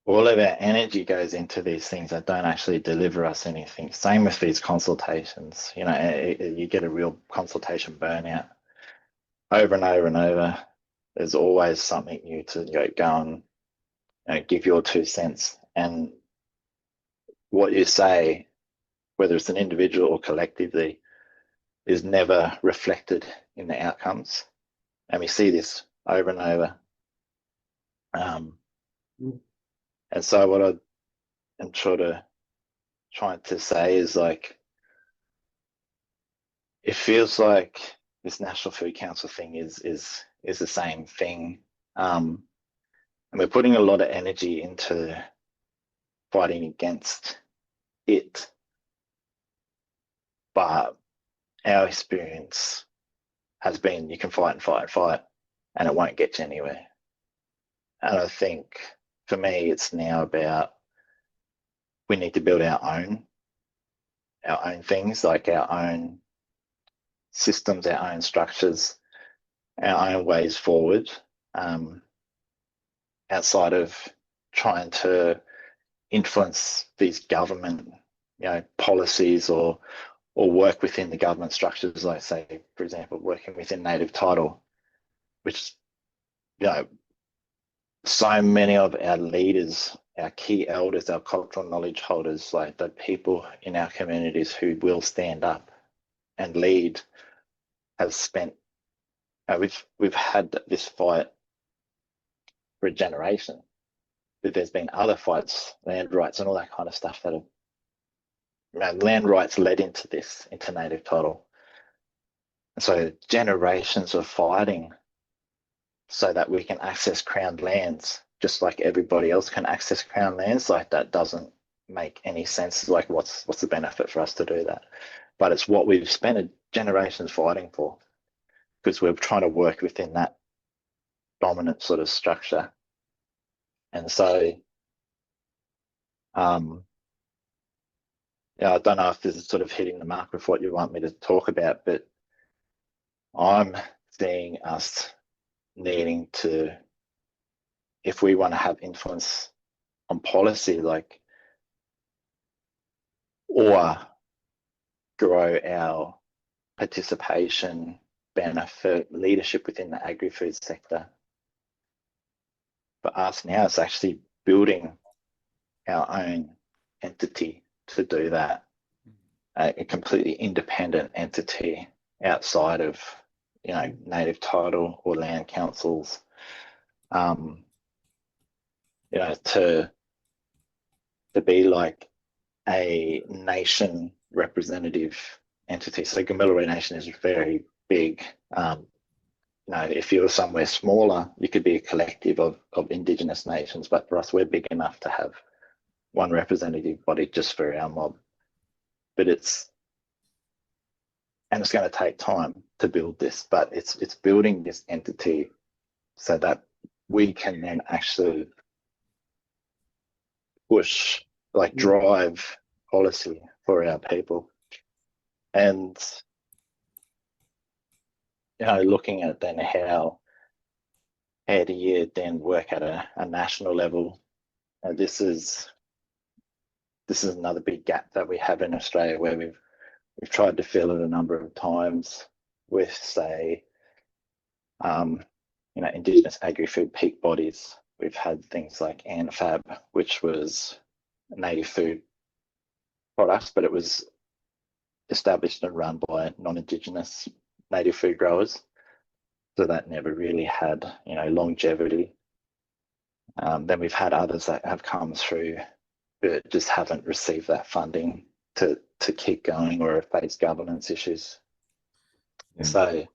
all of our energy goes into these things that don't actually deliver us anything. Same with these consultations. You know, you get a real consultation burnout over and over and over. There's always something new to go and, you know, give your 2 cents. And what you say, whether it's an individual or collectively, is never reflected in the outcomes. And we see this over and over. And so what I am trying to say is, like, it feels like this National Food Council thing is the same thing. And we're putting a lot of energy into fighting against it. But our experience has been you can fight and fight and fight, and it won't get you anywhere. And I think for me, it's now about we need to build our own things, like our own systems, our own structures, our own ways forward. outside of trying to influence these government, policies or work within the government structures, like say, for example, working within native title, which, so many of our leaders, our key elders, our cultural knowledge holders, like the people in our communities who will stand up and lead, have spent, we've had this fight for a generation, but there's been other fights, land rights and all that kind of stuff that have, land rights led into this, into native title. And so generations of fighting so that we can access Crown lands, just like everybody else can access Crown lands. Like, that doesn't make any sense. Like, what's the benefit for us to do that? But it's what we've spent generations fighting for, because we're trying to work within that dominant sort of structure. And so, I don't know if this is sort of hitting the mark with what you want me to talk about, but I'm seeing us needing to, if we want to have influence on policy, like, or grow our participation, benefit, leadership within the agri-food sector, for us now it's actually building our own entity to do that, a completely independent entity outside of, native title or land councils, to be like a nation representative entity. So Gamilaroi Nation is very big. If you were somewhere smaller, you could be a collective of Indigenous nations, but for us, we're big enough to have one representative body just for our mob. But it's going to take time to build this, but it's building this entity so that we can then actually push, like, drive policy for our people. And, looking at then how do you then work at a national level? And this is another big gap that we have in Australia, where we've tried to fill it a number of times with, say, Indigenous agri-food peak bodies. We've had things like ANFAB, which was native food products, but it was established and run by non-Indigenous native food growers. So that never really had, longevity. Then we've had others that have come through, but just haven't received that funding to keep going, or have faced governance issues. Yeah. So,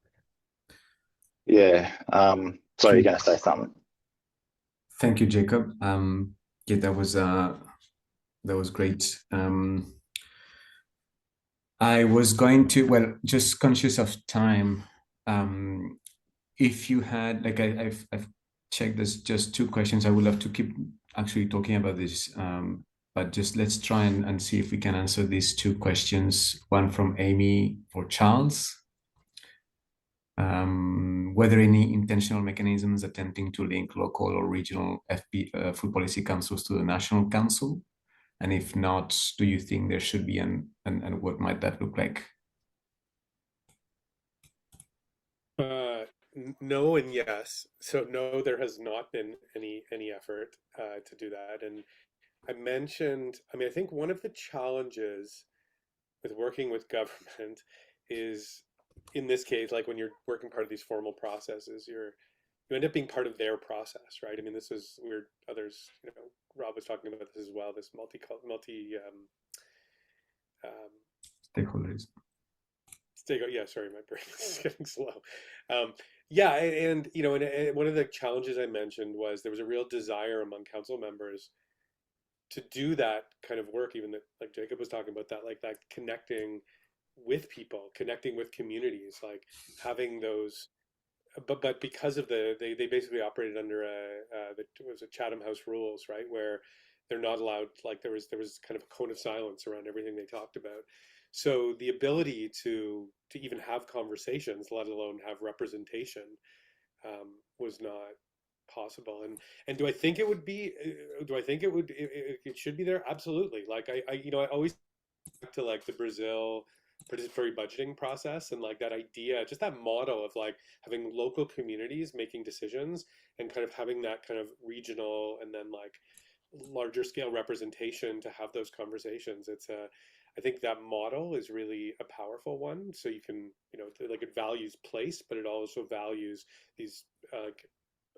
yeah. Sorry, you're going to say something. Thank you, Jacob. Yeah, that was great. I was going to, just conscious of time. If you had, like, I've checked this, just 2 questions. I would love to keep actually talking about this, but just let's try and see if we can answer these 2 questions. One from Amy for Charles. Whether any intentional mechanisms attempting to link local or regional food policy councils to the National Council? And if not, do you think there should be, and what might that look like? No and yes. So no, there has not been any effort to do that. And I think one of the challenges with working with government is, in this case, like when you're working part of these formal processes, you end up being part of their process, right? I mean, this is weird. Others, Rob was talking about this as well. This multi stakeholders. Yeah, sorry, my brain is getting slow. Yeah, and one of the challenges I mentioned was there was a real desire among council members to do that kind of work, even that, like Jacob was talking about, that, like, that connecting with people, connecting with communities, like having those, but because of they basically operated under it was a Chatham House rules, right, where they're not allowed, like, there was kind of a cone of silence around everything they talked about. So the ability to even have conversations, let alone have representation, was not possible. And do I think it would be? Do I think it should be there? Absolutely. Like I always back to like the Brazil participatory budgeting process and like that idea, just that model of like having local communities making decisions and kind of having that kind of regional and then like larger scale representation to have those conversations. I think that model is really a powerful one. So you can, like it values place, but it also values these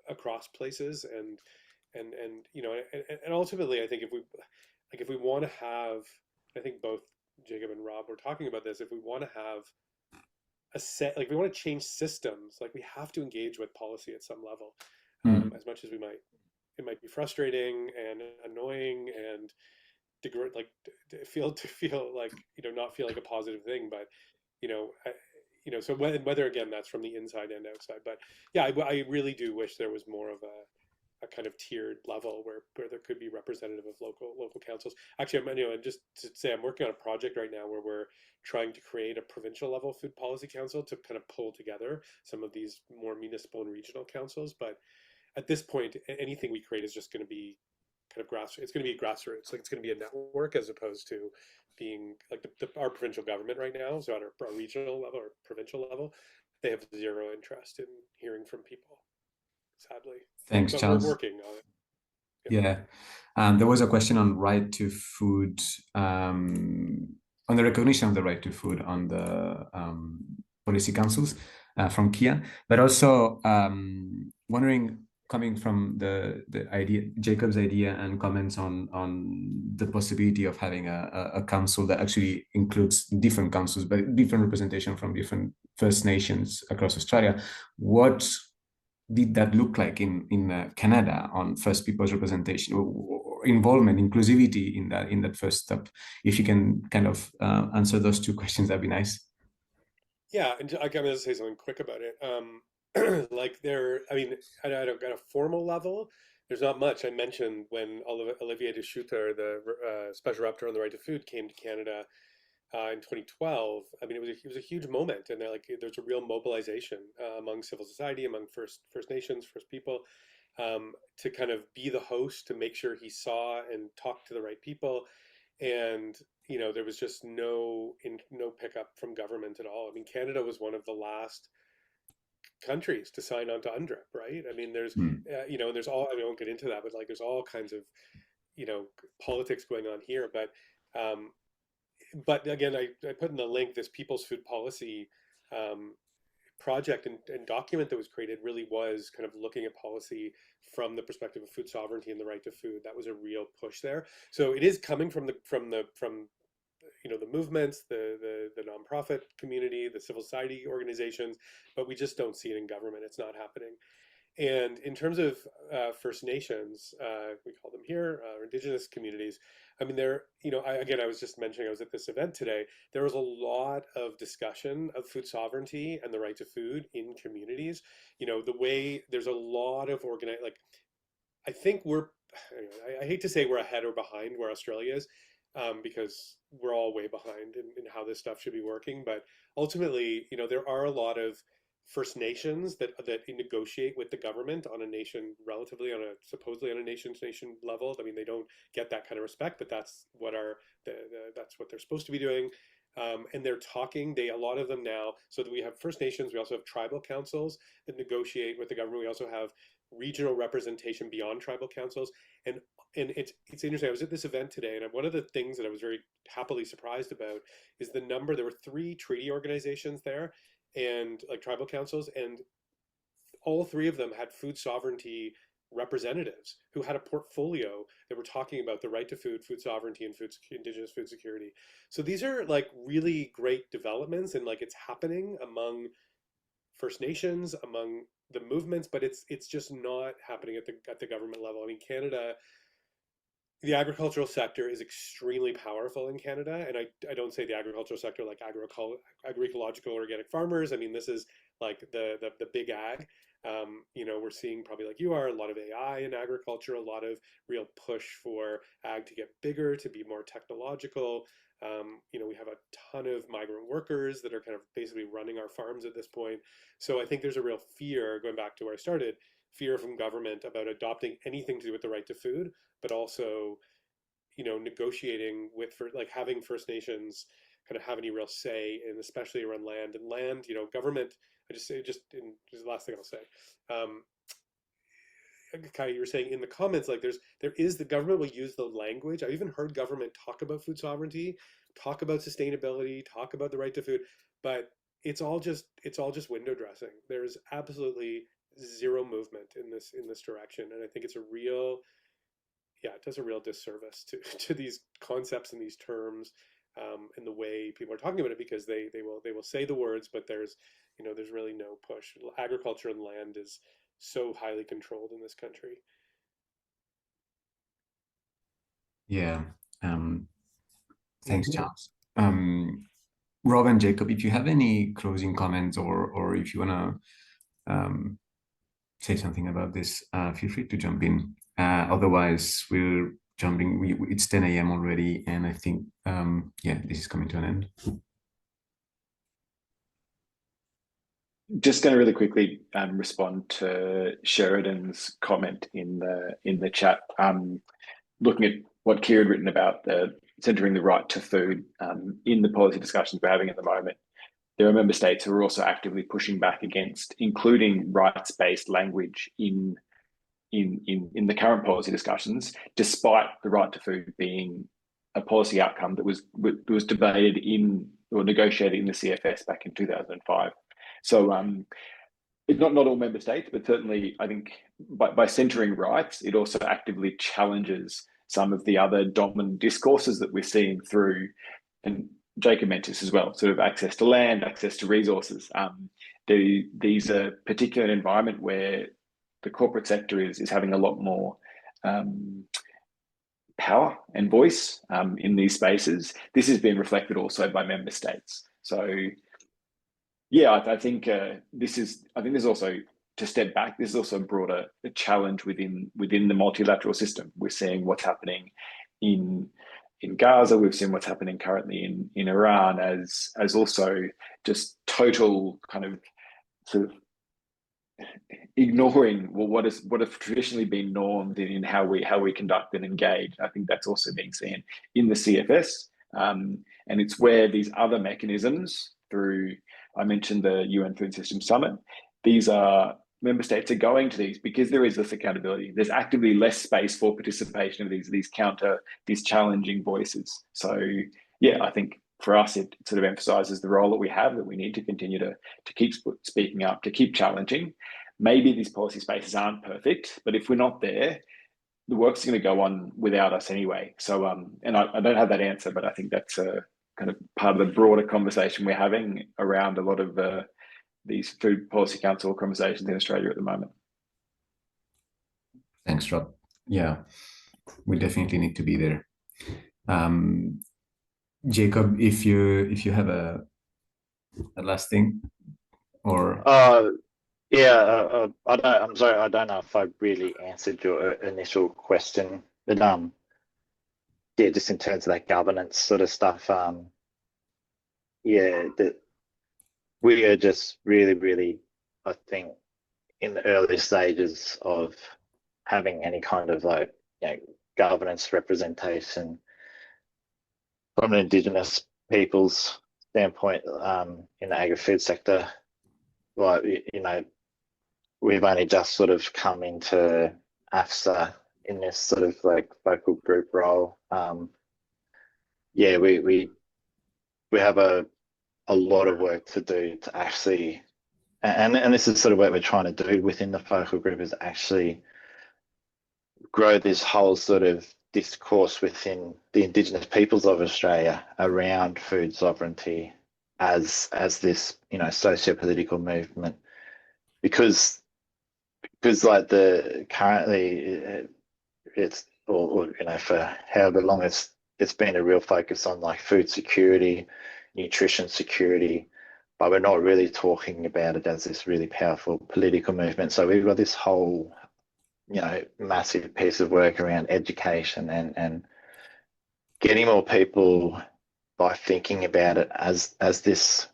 across places and ultimately, I think if we want to have, I think both Jacob and Rob were talking about this, if we want to have a set, like we want to change systems, like we have to engage with policy at some level. As much as it might be frustrating and annoying and feel like, not feel like a positive thing, but so whether again that's from the inside and outside, but yeah, I really do wish there was more of a kind of tiered level where there could be representative of local councils. Actually, just to say, I'm working on a project right now where we're trying to create a provincial level food policy council to kind of pull together some of these more municipal and regional councils. But at this point, anything we create is just going to be kind of grassroots. It's going to be grassroots. Like it's going to be a network as opposed to being like our provincial government right now. So at our regional level or provincial level, they have zero interest in hearing from people, sadly. Thanks, But Charles. we're working on it. Yeah. There was a question on right to food, on the recognition of the right to food on the policy councils from Kia, but also wondering, coming from the idea, Jacob's idea and comments on the possibility of having a council that actually includes different councils, but different representation from different First Nations across Australia. What did that look like in Canada on First Peoples representation or involvement, inclusivity in that first step? If you can kind of answer those two questions, that'd be nice. Yeah, and I'm going to say something quick about it. Like at a formal level, there's not much. I mentioned when Olivier de Schutter, the special rapporteur on the right to food, came to Canada in 2012. I mean, it was a huge moment, and there's a real mobilization among civil society, among First Nations, First People, to kind of be the host, to make sure he saw and talked to the right people, and there was just no pickup from government at all. I mean, Canada was one of the last countries to sign on to UNDRIP, right? I mean, there's and there's all, I won't get into that, but like there's all kinds of politics going on here, but again, I put in the link this People's Food Policy project and document that was created really was kind of looking at policy from the perspective of food sovereignty and the right to food. That was a real push there. So it is coming from the movements, the nonprofit community, the civil society organizations, but we just don't see it in government. It's not happening. And in terms of First Nations, we call them here, Indigenous communities. I mean, I was just mentioning, I was at this event today. There was a lot of discussion of food sovereignty and the right to food in communities. The way there's a lot of I think I hate to say we're ahead or behind where Australia is, because we're all way behind in how this stuff should be working. But ultimately, there are a lot of First Nations that negotiate with the government on a nation supposedly on a nation level. I mean, they don't get that kind of respect, but that's what that's what they're supposed to be doing. And they're talking. A lot of them now. So that we have First Nations, we also have tribal councils that negotiate with the government. We also have regional representation beyond tribal councils, and it's interesting. I was at this event today, and one of the things that I was very happily surprised about is the number. There were 3 treaty organizations there, and like tribal councils, and all 3 of them had food sovereignty representatives who had a portfolio that were talking about the right to food, food sovereignty, and Indigenous food security. So these are like really great developments, and like it's happening among First Nations, among the movements, but it's just not happening at the government level. I mean, Canada, the agricultural sector is extremely powerful in Canada, and I don't say the agricultural sector like agroecological organic farmers. I mean, this is like the big ag. We're seeing, probably like you are, a lot of AI in agriculture, a lot of real push for ag to get bigger, to be more technological. We have a ton of migrant workers that are kind of basically running our farms at this point. So I think there's a real fear, going back to where I started, fear from government about adopting anything to do with the right to food, but also, negotiating with, for like having First Nations kind of have any real say, and especially around land and land, government. I just say, just the last thing I'll say. Kai, you were saying in the comments, like the government will use the language. I've even heard government talk about food sovereignty, talk about sustainability, talk about the right to food, but it's all just window dressing. There's absolutely zero movement in this direction, and I think it does a real disservice to these concepts and these terms, and the way people are talking about it, because they will say the words, but there's really no push. Agriculture and land is so highly controlled in this country. Yeah. Thanks, Charles. Rob and Jacob, if you have any closing comments, or if you want to say something about this, feel free to jump in. Otherwise, we're jumping. It's 10 a.m. already, and I think, this is coming to an end. Just going to really quickly respond to Sheridan's comment in the chat. Looking at what Kira had written about centering the right to food in the policy discussions we're having at the moment, there are member states who are also actively pushing back against including rights-based language in the current policy discussions, despite the right to food being a policy outcome that was debated or negotiated in the CFS back in 2005. So not all member states, but certainly I think by centering rights, it also actively challenges some of the other dominant discourses that we're seeing through, and Jacob mentioned this as well, sort of access to land, access to resources. These are particular environment where the corporate sector is having a lot more power and voice in these spaces. This has been reflected also by member states. So yeah, I think there's also, to step back, this is also brought a challenge within the multilateral system. We're seeing what's happening in Gaza. We've seen what's happening currently in Iran as also just total kind of sort of ignoring what have traditionally been normed in how we conduct and engage. I think that's also being seen in the CFS, and it's where these other mechanisms through. I mentioned the UN Food System Summit. These are member states are going to these because there is this accountability. There's actively less space for participation of these challenging voices. So yeah, I think for us it sort of emphasizes the role that we have, that we need to continue to keep speaking up, to keep challenging. Maybe these policy spaces aren't perfect, but if we're not there, the work's going to go on without us anyway. So and I don't have that answer, but I think that's kind of part of the broader conversation we're having around a lot of these Food Policy Council conversations in Australia at the moment. Thanks, Rob. Yeah, we definitely need to be there. Jacob, if you have a last thing, or I'm sorry, I don't know if I really answered your initial question, but just in terms of that governance sort of stuff, we are just really, I think, in the early stages of having any kind of governance representation from an Indigenous people's standpoint in the agri-food sector. We've only just sort of come into AFSA in this sort of focal group role. We have a lot of work to do to actually, and this is sort of what we're trying to do within the focal group, is actually grow this whole sort of discourse within the Indigenous peoples of Australia around food sovereignty as this socio-political movement, because currently it's for however long it's been a real focus on food security, nutrition security, but we're not really talking about it as this really powerful political movement. So we've got this whole massive piece of work around education and getting more people by thinking about it as this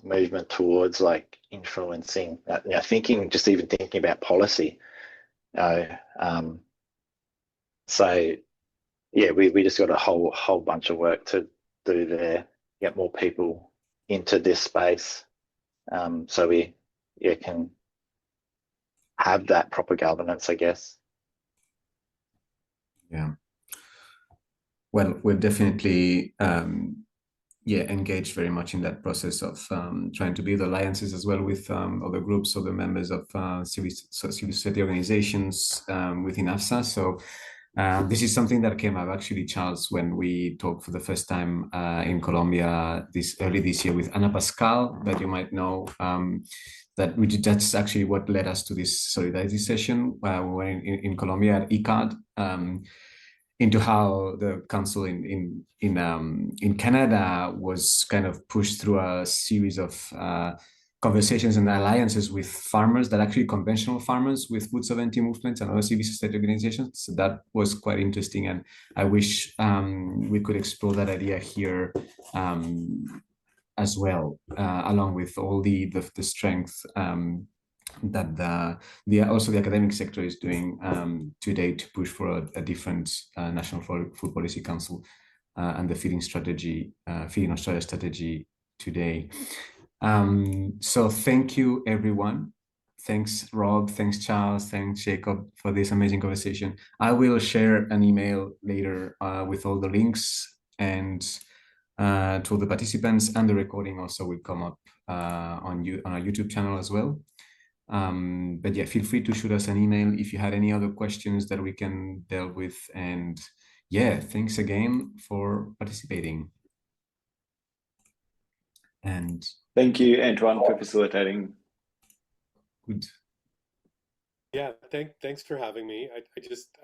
movement towards influencing, just even thinking about policy. So yeah, we just got a whole bunch of work to do there, get more people into this space, so we can have that proper governance, I guess. Yeah. Well, we're definitely engaged very much in that process of trying to build alliances as well with other groups, other members of civil society organizations within AFSA. So this is something that came up actually, Charles, when we talked for the first time in Colombia early this year with Ana Pascal, that you might know. That's actually what led us to this solidarity session we were in Colombia at ICAD. Into how the council in Canada was kind of pushed through a series of conversations and alliances with farmers, that actually conventional farmers with food sovereignty movements and other civil society organizations. So that was quite interesting, and I wish we could explore that idea here as well, along with all the strength that also the academic sector is doing today to push for a different national food policy council and the feeding Australia strategy today. So thank you, everyone. Thanks, Rob. Thanks, Charles. Thanks, Jacob, for this amazing conversation. I will share an email later with all the links and to all the participants, and the recording also will come up on our YouTube channel as well. But yeah, feel free to shoot us an email if you had any other questions that we can delve with. And yeah, thanks again for participating. And thank you, Antoine, for facilitating. Good. Yeah, thanks for having me.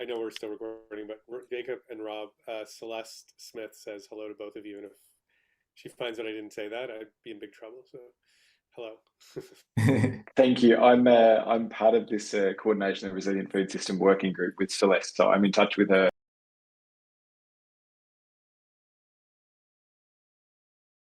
I know we're still recording, but Jacob and Rob, Celeste Smith says hello to both of you, and if she finds that I didn't say that, I'd be in big trouble. So hello. Thank you. I'm part of this coordination of resilient food system working group with Celeste, so I'm in touch with her